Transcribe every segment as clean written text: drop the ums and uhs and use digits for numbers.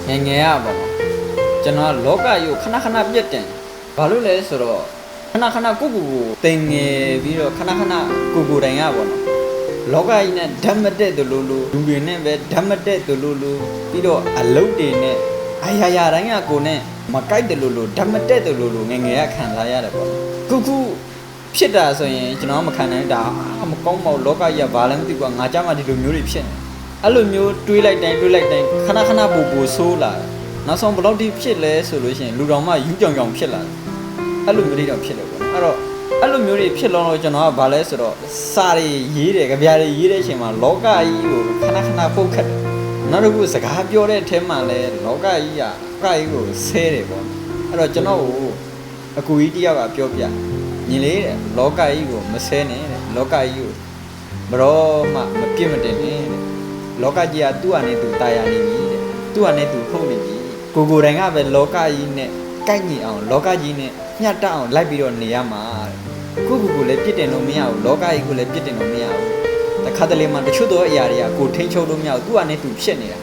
ငယ်ရပါတော့ကျွန်တော်လောကကြီးကိုခဏခဏပြတ်တင်ဘာလို့လဲဆိုတော့ခဏခဏကိုတင်ငယ်ပြီးတော့ခဏခဏကိုတိုင်ရပါတော့လောကကြီးနဲ့ဓာတ်မတက်တူလူတွေနဲ့ပဲဓာတ်မတက်တူလူပြီးတော့အလုတ်တွေနဲ့အရာတိုင်းကကိုနဲ့မကိုက်တယ်လို့ဓာတ်မတက်တယ်လို့ငယ်ရခံစားရတယ်ပေါ့ခုဖြစ်တာဆိုရင်ကျွန်တော်မခံနိုင်တာမကောင်းပါဘူးလောကကြီးကဘာလဲမသိဘူးငါကြမှာဒီလိုမျိုးတွေဖြစ်နေအဲ့လိုမျိုးတွေးလိုက်တိုင်းခဏပူဆိုးလာနောက်ဆုံးဘယ်လောက်ထိဖြစ်လဲဆိုလို့ရှိရင်လူတော်မှယူကြောင်ဖြစ်လာတယ်အဲ့လိုမျိုးတွေတော့ဖြစ်တယ်ပေါ့အဲ့တော့အဲ့လိုမျိုးတွေဖြစ်လောတော့ကျွန်တော်ကဘာလဲဆိုတော့စာတွေရေးတယ်ကြပြားတွေရေးတဲ့အချိန်မှာလောကကြီးကိုခဏပုတ်ခတ်တယ်နောက်တစ်ခုစကားပြောတဲ့အထဲမှာလဲလောကကြီးကိုဆဲတယ်ပေါ့အဲ့တော့ကျွန်တော်ကိုအကူကြီးတယောက်ကပြောပြညီလေးတဲ့လောကကြီးကိုမဆဲနဲ့တဲ့လောကကြီးကိုဘရောမှမပြစ်မတင်နဲ့တဲ့လောကကြီးကသူ့အနေနဲ့သူတာယာနေပြီတဲ့သူ့အနေနဲ့သူဟုတ်နေပြီကိုတိုင်ကပဲလောကကြီးနဲ့ကိုက်ညီအောင်လောကကြီးနဲ့ညှက်တအောင်လိုက်ပြီးတော့နေရမှာတဲ့ကိုလည်းပြစ်တင်လို့မရဘူးလောကကြီးကိုလည်းပြစ်တင်လို့မရဘူးတခါတလေမှတချို့သောအရာတွေကကိုထိန်းချုပ်လို့မရဘူးသူ့အနေနဲ့သူဖြစ်နေတာ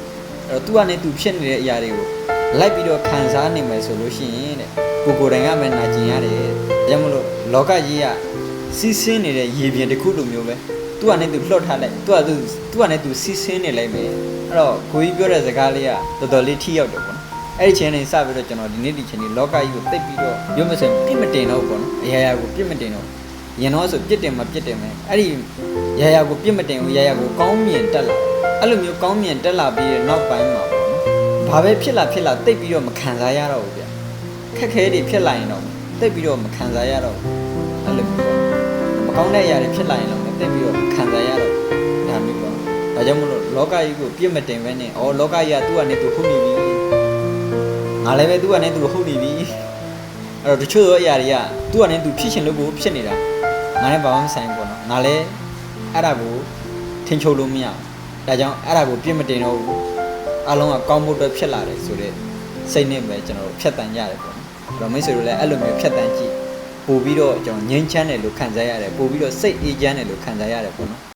အဲ့တော့သူ့အနေနဲ့သူဖြစ်နေတဲ့အရာတွေကိုလိုက်ပြီးတော့ခံစားနေမယ်ဆိုလို့ရှိရင်တဲ့ကိုတိုင်ကပဲနာကျင်ရတယ်ဒါကြောင့်မလို့လောကကြီးကစီးဆင်းနေတဲ့ရေပြင်တစ်ခုလိုမျိုးပဲသူ့အနေနဲ့သူလှော့ထားလိုက်သူအနေနဲ့သူစီးဆင်းနေလိုက်မယ်အဲ့တော့ကိုကြီးပြောတဲ့စကားလေးကတော်တော်လေးထိရောက်တယ်ပေါ့နော်အဲ့ဒီချိန်နေစပြီးတော့ကျွန်တော်ဒီနေ့ဒီချိန်နေလောကကြီးကိုသိပ်ပြီးတော့ရုံးမစင်ပြစ်မတင်တော့ပေါ့နော်အရာကိုပြစ်မတင်တော့ရင်တော့ဆိုပြစ်တင်မယ်အဲ့ဒီရာကိုပြစ်မတင်ဘူးရာကိုကောင်းမြင်တက်လာအဲ့လိုမျိုးကောင်းမြင်တက်လာပြီးတဲ့နောက်ပိုင်းမှာပေါ့နော်ဘာပဲဖြစ်လာသိပ်ပြီးတော့မခံစားရတော့ဘူးဗျခက်ခဲတွေဖြစ်လာရင်တော့သိပ်ပြီးတော့မခံစားရတော့ဘူးအဲ့လိုမျိုးမကောင်းတဲ့အရာတွေဖြစ်လာရင်တော့သိပ်ပြီးတော့ခံစားရတော့ဒါမျိုးပေါ့ဒါကြောင့်မလို့လောကကြီးကိုပြစ်မတင်ပဲနဲ့လောကကြီးကသူ့အနေနဲ့သူဟုတ်နေပြီငါလည်းပဲသူ့အနေနဲ့သူဟုတ်နေပြီအဲ့တော့တချို့သောအရာတွေကသူ့အနေနဲ့သူဖြစ်ရှင်လို့ကိုဖြစ်နေတာငါလည်းဘာမှမဆိုင်ဘူးပေါ့နော်ငါလည်းအဲ့ဒါကိုထင်ချုပ်လို့မရဘူးဒါကြောင့်အဲ့ဒါကိုပြစ်မတင်တော့ဘူးအလုံးကကောင်းဖို့အတွက်ဖြစ်လာတယ်ဆိုတော့စိတ်နဲ့ပဲကျွန်တော်တို့ဖြတ်တန်းရတယ်ပေါ့နော်အဲ့တော့မိတ်ဆွေတို့လည်းအဲ့လိုမျိုးဖြတ်တန်းကြည့်ပို့ပြီးတော့ကျွန်တော်ငြိမ်းချမ်းတယ်လို့ခံစားရတယ်ပို့ပြီးတော့စိတ်အေးချမ်းတယ်လို့ခံစားရတယ်ပေါ့နော်